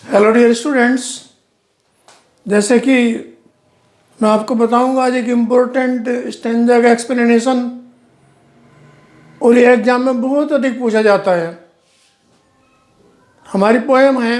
Hello dear students, जैसे कि मैं आपको बताऊंगा आज एक इम्पोर्टेंट स्टैंजा का एक्सप्लेनेशन, और ये एग्जाम में बहुत अधिक पूछा जाता है। हमारी पोएम है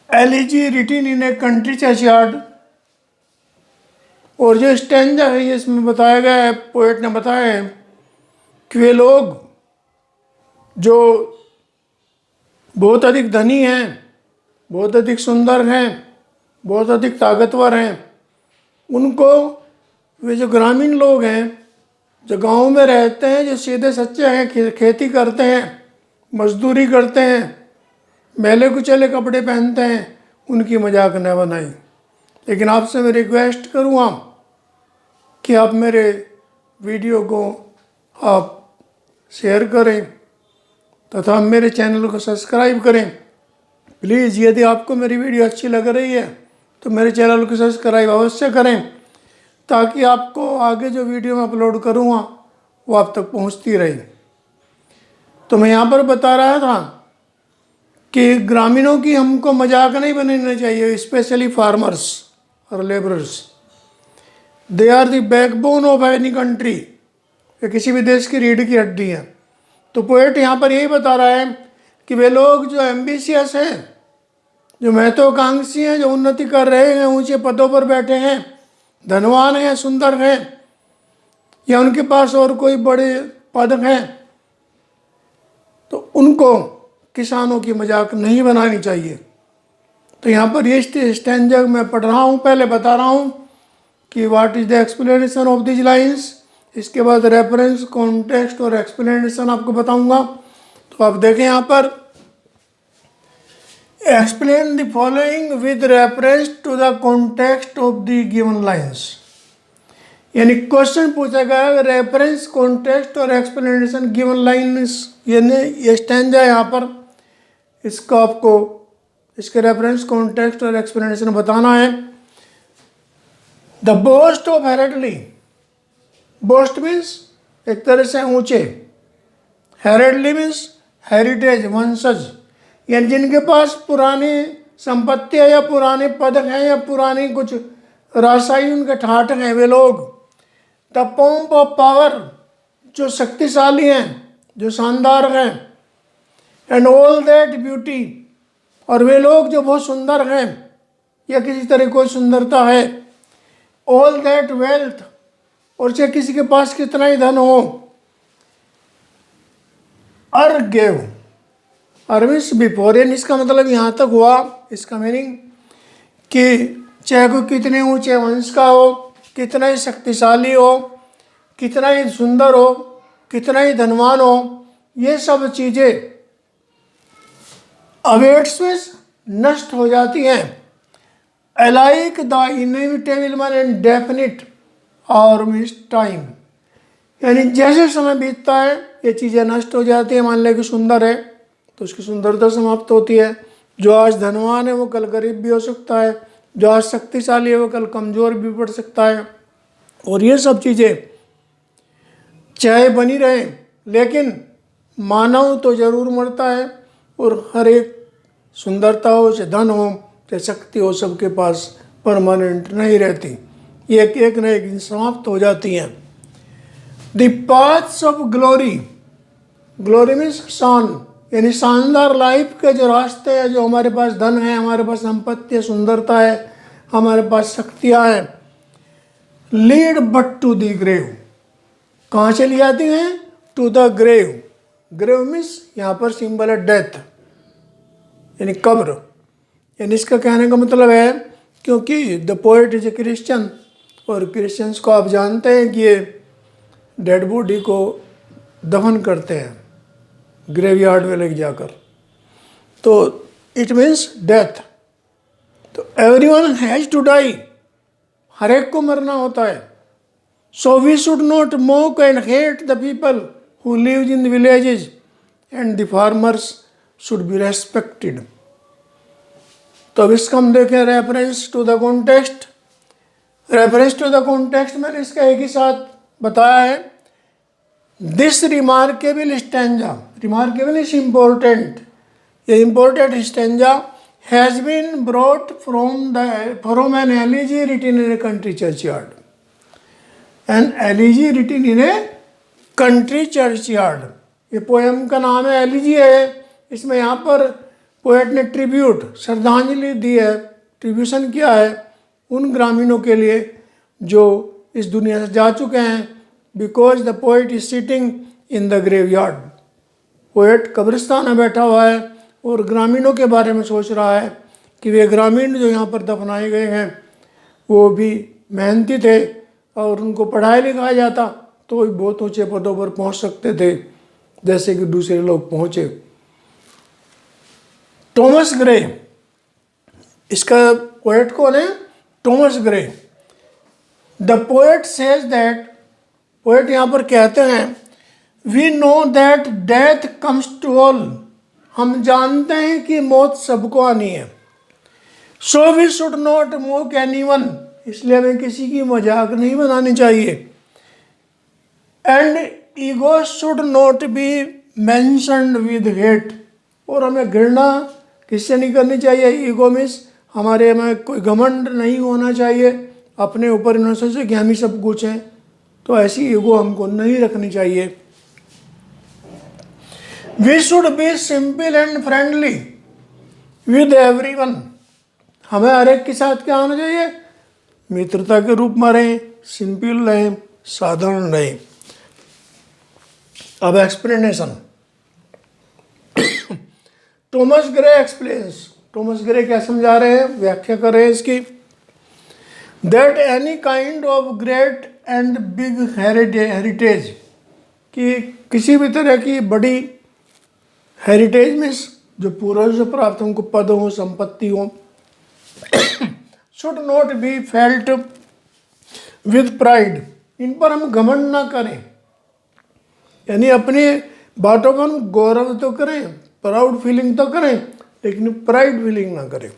elegy रिटिन in a country churchyard, और जो स्टैंजा है ये इसमें बताया गया है, पोएट ने बताया है कि वे लोग जो बहुत अधिक धनी हैं, बहुत अधिक सुंदर हैं, बहुत अधिक ताकतवर हैं, उनको वे जो ग्रामीण लोग हैं, जो गांव में रहते हैं, जो सीधे सच्चे हैं, खेती करते हैं, मजदूरी करते हैं, मैले कुचले कपड़े पहनते हैं, उनकी मजाक न बनाएं। लेकिन आपसे मैं रिक्वेस्ट करूँगा कि आप मेरे वीडियो को आप शेयर करें तथा मेरे चैनल को सब्सक्राइब करें। प्लीज़, यदि आपको मेरी वीडियो अच्छी लग रही है तो मेरे चैनल को सब्सक्राइब अवश्य करें, ताकि आपको आगे जो वीडियो मैं अपलोड करूँगा वो आप तक पहुँचती रहे। तो मैं यहाँ पर बता रहा था कि ग्रामीणों की हमको मजाक नहीं बनाना चाहिए, स्पेशली फार्मर्स और labourers. They are the backbone of any country. ये किसी भी देश की रीढ़ की हड्डी है। तो पोएट यहाँ पर यही बता रहा है कि वे लोग जो एम्बिशियस हैं, जो महत्वाकांक्षी हैं, जो उन्नति कर रहे हैं, ऊंचे पदों पर बैठे हैं, धनवान हैं, सुंदर हैं, या उनके पास और कोई बड़े पद हैं, तो उनको किसानों की मजाक नहीं बनानी चाहिए। तो यहाँ पर ये स्टैंजा मैं पढ़ रहा हूँ, पहले बता रहा हूँ कि what is the explanation of this lines. इसके बाद रेफरेंस, कॉन्टेक्स्ट और एक्सप्लेनेशन आपको बताऊंगा। तो आप देखें यहाँ पर, explain the following with reference to the context of the given lines. यानी क्वेश्चन पूछा गया रेफरेंस, कॉन्टेक्स्ट और एक्सप्लेनेशन गिवन लाइन्स, यानी ये स्टैंजा यहाँ पर, इसका आपको इसके रेफरेंस, कॉन्टेक्स्ट और एक्सप्लेनेशन बताना है। The boast of heraldry. Boast means एक तरह से ऊंचे, हेरेडली मीन्स हेरिटेज, वंशज, यानी जिनके पास पुरानी संपत्ति है या पुराने पद हैं या पुरानी कुछ राजशाही उनके ठाठ हैं, वे लोग। द पोम्प ऑफ पावर, जो शक्तिशाली हैं, जो शानदार हैं। एंड ऑल दैट ब्यूटी, और वे लोग जो बहुत सुंदर हैं या किसी तरह कोई सुंदरता है। ऑल दैट वेल्थ, और चाहे किसी के पास कितना ही धन हो। अर्गेव, अर्विस बिफोर, यानी इसका मतलब यहाँ तक हुआ, इसका मीनिंग कि चाहे कोई कितने ऊंचे वंश का हो, कितना ही शक्तिशाली हो, कितना ही सुंदर हो, कितना ही धनवान हो, ये सब चीज़ें अवेट्स में नष्ट हो जाती हैं। Alike the inevitable and definite और मिस टाइम, यानी जैसे समय बीतता है ये चीज़ें नष्ट हो जाती हैं। मान लें कि सुंदर है तो उसकी सुंदरता समाप्त होती है। जो आज धनवान है वो कल गरीब भी हो सकता है, जो आज शक्तिशाली है वो कल कमज़ोर भी पड़ सकता है। और ये सब चीज़ें चाहे बनी रहे, लेकिन मानव तो ज़रूर मरता है, और हर एक सुंदरता हो, चाहे धन हो, चाहे शक्ति हो, सबके पास परमानेंट नहीं रहती, ये एक न एक दिन समाप्त हो जाती हैं। The paths of glory, glory means शान, यानी शानदार लाइफ के जो रास्ते हैं, जो हमारे पास धन है, हमारे पास संपत्ति है, सुंदरता है, हमारे पास शक्तियाँ हैं, lead but to the grave, कहाँ चली जाती हैं? To the grave. Grave means यहाँ पर सिंबल है डेथ, यानी कब्र। यानी इसका कहने का मतलब है, क्योंकि the poet is a Christian, और क्रिश्चियंस को आप जानते हैं कि ये डेड बॉडी को दफन करते हैं ग्रेवयार्ड में ले जाकर, तो इट मीन्स डेथ। तो एवरीवन हैज़ टू डाई, हर एक को मरना होता है। So we should not mock and hate the people who live in the villages, and the farmers should be respected. तो अब इसका हम देखें reference to the context. Reference to the context मैंने इसका एक ही साथ बताया है। This remarkable stanza, remarkable is important, ये imported stanza has been brought from an elegy written in a country churchyard. An elegy written in a country churchyard. ये poem का नाम है, एलिजी है। इसमें यहाँ पर पोएट ने ट्रिब्यूट, श्रद्धांजलि दी है, ट्रिब्यूशन किया है उन ग्रामीणों के लिए जो इस दुनिया से जा चुके हैं। Because the poet is sitting in the graveyard. Poet कब्रिस्तान में बैठा हुआ है और ग्रामीणों के बारे में सोच रहा है कि वे ग्रामीण जो यहाँ पर दफनाए गए हैं वो भी मेहनती थे और उनको पढ़ाया लिखाया जाता तो बहुत ऊंचे पदों पर पहुँच सकते थे जैसे कि दूसरे लोग पहुँचे। थॉमस ग्रे, इसका पोएट कौन है? Thomas Gray. The poet says that, poet यहाँ पर कहते हैं, we know that death comes to all. हम जानते हैं कि मौत सबको आनी है। So we should not mock anyone, इसलिए हमें किसी की मजाक नहीं बनानी चाहिए। And ego should not be mentioned with hate, और हमें घृणा किससे नहीं करनी चाहिए। ईगो मीन्स हमारे में कोई घमंड नहीं होना चाहिए अपने ऊपर इनोसेंस से कि हम ही सब कुछ हैं, तो ऐसी ईगो हमको नहीं रखनी चाहिए। We should be simple and friendly with everyone, हमें हर एक के साथ क्या होना चाहिए? मित्रता के रूप में रहें, सिंपल रहें, साधारण रहें। अब explanation, Thomas Gray explains, Thomas Gray क्या समझा रहे हैं, व्याख्या कर रहे हैं इसकी। That any kind of great and big heritage, कि किसी भी तरह की बड़ी हेरिटेज में जो पूर्वज से प्राप्त हमको पद हो, संपत्ति हो, should not be felt with pride, इन पर हम घमंड ना करें। यानी अपनी बातों पर हम गौरव तो करें, प्राउड फीलिंग तो करें, लेकिन प्राइड फीलिंग ना करें।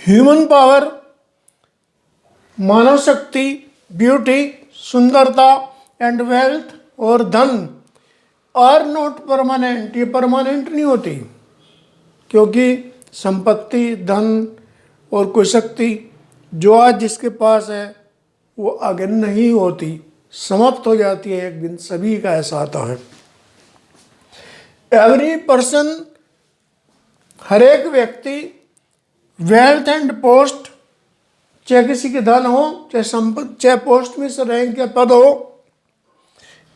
ह्यूमन पावर, मानव शक्ति, ब्यूटी, सुंदरता एंड वेल्थ और धन आर नॉट परमानेंट, ये परमानेंट नहीं होती, क्योंकि संपत्ति, धन और कोई शक्ति जो आज जिसके पास है वो आगे नहीं होती, समाप्त हो जाती है एक दिन, सभी का ऐसा आता है। एवरी पर्सन, हर एक व्यक्ति, वेल्थ एंड पोस्ट, चाहे किसी के धन हो, चाहे संपत्ति, चाहे पोस्ट में से रैंक या पद हो,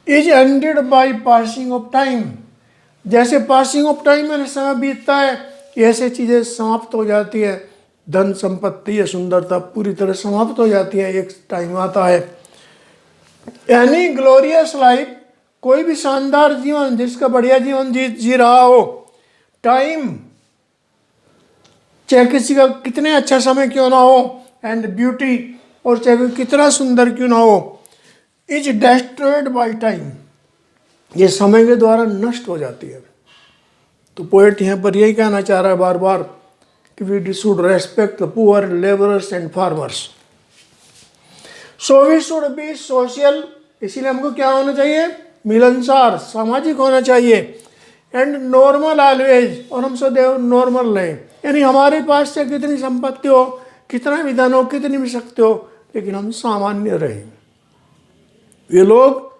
is ended by passing of time, जैसे पासिंग ऑफ टाइम में समय बीतता है ऐसे चीज़ें समाप्त हो जाती है। धन संपत्ति या सुंदरता पूरी तरह समाप्त हो जाती है, एक टाइम आता है। एनी ग्लोरियस लाइफ, कोई भी शानदार जीवन, जिसका बढ़िया जीवन जी रहा हो, टाइम, चाहे किसी का कितने अच्छा समय क्यों ना हो, एंड ब्यूटी, और चाहे कितना सुंदर क्यों ना हो, इज डिस्ट्रॉयड बाय टाइम, ये समय के द्वारा नष्ट हो जाती है। तो पोएट यहाँ पर यही कहना चाह रहा है बार बार कि we should respect the poor, labourers and farmers. So we should be social, इसीलिए हमको क्या होना चाहिए? मिलनसार, सामाजिक होना चाहिए। एंड नॉर्मल ऑलवेज, और हम सदैव नॉर्मल रहें, यानी हमारे पास से कितनी संपत्ति हो, कितना भी धन हो, कितनी भी शक्ति हो, लेकिन हम सामान्य रहें। ये लोग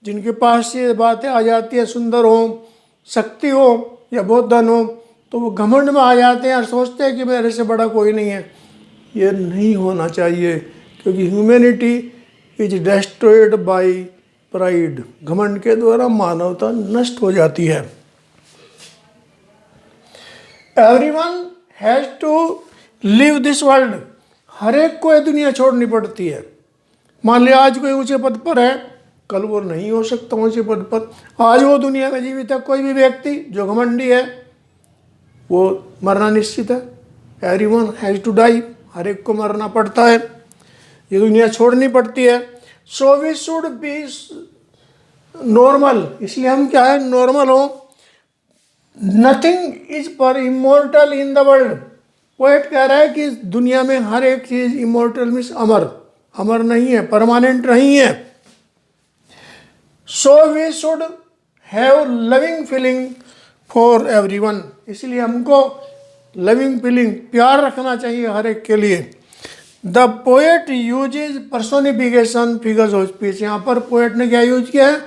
जिनके पास ये बातें आ जाती है, सुंदर हो, शक्ति हो या बहुत धन हो, तो वो घमंड में आ जाते हैं और सोचते हैं कि मेरे से बड़ा कोई नहीं है। ये नहीं होना चाहिए, क्योंकि humanity is destroyed by pride, घमंड के द्वारा मानवता नष्ट हो जाती है। Everyone has to live this world, हर एक को ये दुनिया छोड़नी पड़ती है। मान लिया आज कोई ऊंचे पद पर है, कल वो नहीं हो सकता ऊंचे पद पर। आज वो दुनिया में जीवित है, कोई भी व्यक्ति जो घमंडी है वो मरना निश्चित है। एवरीवन हैज टू डाई, हर एक को मरना पड़ता है, ये दुनिया छोड़नी पड़ती है। So we should be normal, इसलिए हम क्या है? नॉर्मल हो। नथिंग इज पर immortal in the world, poet कह रहा है कि दुनिया में हर एक चीज इमोर्टल मीन्स अमर, अमर नहीं है, परमानेंट नहीं है। So we should have loving feeling for everyone, इसलिए हमको लविंग फीलिंग, प्यार रखना चाहिए हर एक के लिए। The poet uses personification figures of speech, यहाँ पर पोएट ने क्या यूज किया है?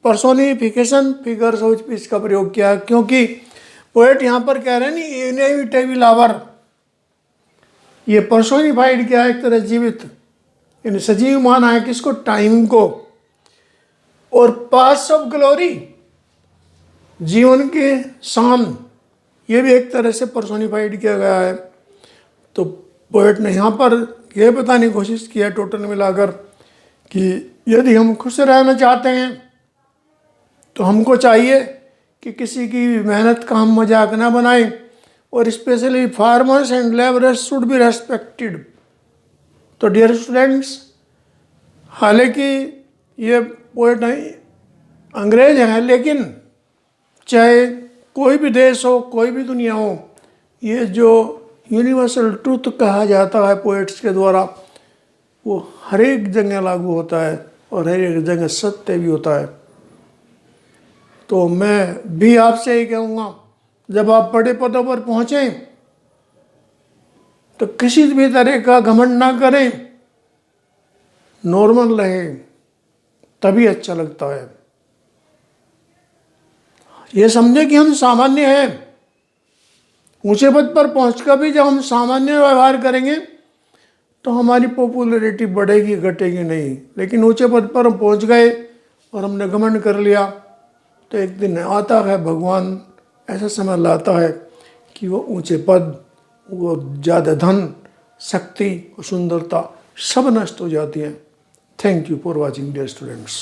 पर्सोनिफिकेशन फिगर्स ऑफ स्पीच का प्रयोग किया है, क्योंकि पोएट यहाँ पर कह रहे हैं नहीं इनएविटेबल आवर, ये पर्सोनिफाइड क्या है? एक तरह जीवित, यानी सजीव माना है किसको? टाइम को। और पास ऑफ ग्लोरी, जीवन के शान, ये भी एक तरह से पर्सोनिफाइड किया गया है। तो पोएट ने यहाँ पर यह बताने की कोशिश किया टोटल मिलाकर कि यदि हम खुश रहना चाहते हैं तो हमको चाहिए कि किसी की मेहनत का हम मजाक ना बनाएं, और specially farmers and labourers should be respected. तो डियर स्टूडेंट्स, हालांकि ये पोएट अंग्रेज हैं, लेकिन चाहे कोई भी देश हो, कोई भी दुनिया हो, ये जो यूनिवर्सल ट्रूथ कहा जाता है पोएट्स के द्वारा, वो हर एक जगह लागू होता है और हर एक जगह सत्य भी होता है। तो मैं भी आपसे ही कहूँगा, जब आप बड़े पदों पर पहुँचें तो किसी भी तरह का घमंड ना करें, नॉर्मल रहें, तभी अच्छा लगता है। ये समझे कि हम सामान्य हैं। ऊंचे पद पर पहुंचकर भी जब हम सामान्य व्यवहार करेंगे तो हमारी पॉपुलैरिटी बढ़ेगी, घटेगी नहीं। लेकिन ऊंचे पद पर हम पहुंच गए और हमने घमंड कर लिया, तो एक दिन आता है, भगवान ऐसा समय लाता है कि वो ऊंचे पद, वो ज़्यादा धन, शक्ति और सुंदरता सब नष्ट हो जाती है। Thank you for watching dear students.